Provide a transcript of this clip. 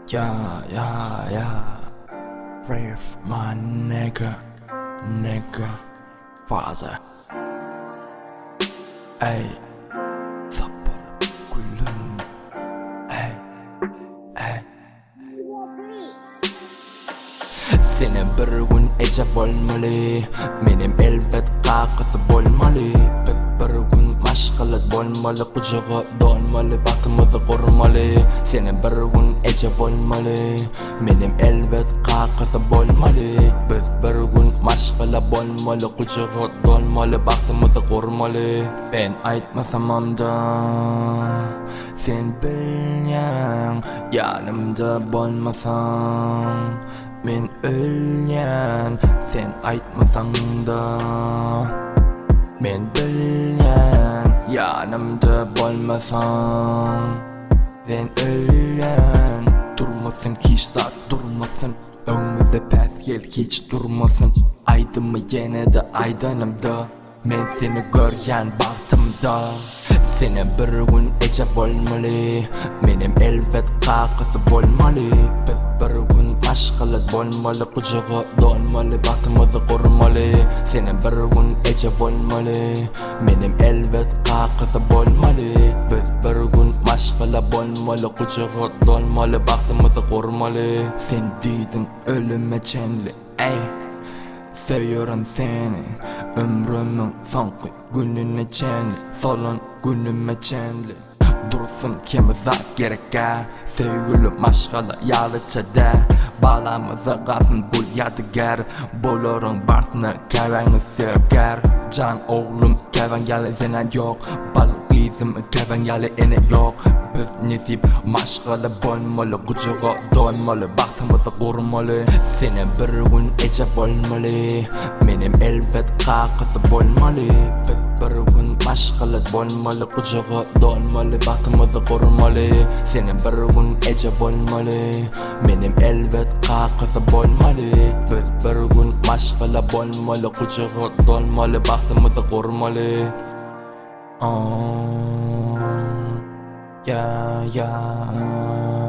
Yeah. Rave my nigga, father. Ey, sabır gülüm. Ey. Senin bir gün ecep olmalı, benim elbet kakısı bolmalı. Biz bir gün maşgılat bolmalı, kucağı dolmalı, batımızı kurmalı. Senin bir gün ecep olmalı, benim elbet kakısı bolmalı. Biz bir gün maşgılat bolmalı, kucağı dolmalı, batımızı kurmalı. Ben aytmasam da sen bilyen, yanımda bolmasan men ölyen, sen aytmasan da men bilyen, yanımda bolmasan sen ölyen. Durmasın hiç saat durmasın, önümüzde pes gel hiç durmasın. Aydınmı yine de aydınımda, men seni görgen baktımda. Senin bir gün ecep olmalı, benim elbet kakısı bolmalı. Biz bir gün maşgılat bolmalı, kucağı dolmalı, batımızı kurmalı. Senin bir gün ecep olmalı, benim elbet kakısı bolmalı. Biz bir gün maşgılat bolmalı, kucağı dolmalı, batımızı kurmalı. Sen dedin ölüme çenli, ey. Seviyorum seni, ömrümün sanki gününe çenli, salon günüme çenli. Dursun kimize gereker, sevgilim maşgala yalıçada. Bağlamıza kalsın bu yadigar, bolorun bartını keveni sevger. Can oğlum keven yalı sene yok, balık izim keven yalı ene yok. Biz nesip maşgala bolmalı, kucağı dolmalı, baktımızı kurmalı. Senin bir gün ecep olmalı, benim elbet kakısı bolmalı. Biz bir gün maşgala bolmalı, kucağı dolmalı, baktımızı kurmalı. Senin bir gün ecep olmalı, benim elbet kakısı bolmalı. Biz bir gün maşgala bolmalı, kucağı dolmalı, baktımızı kurmalı. Yeah.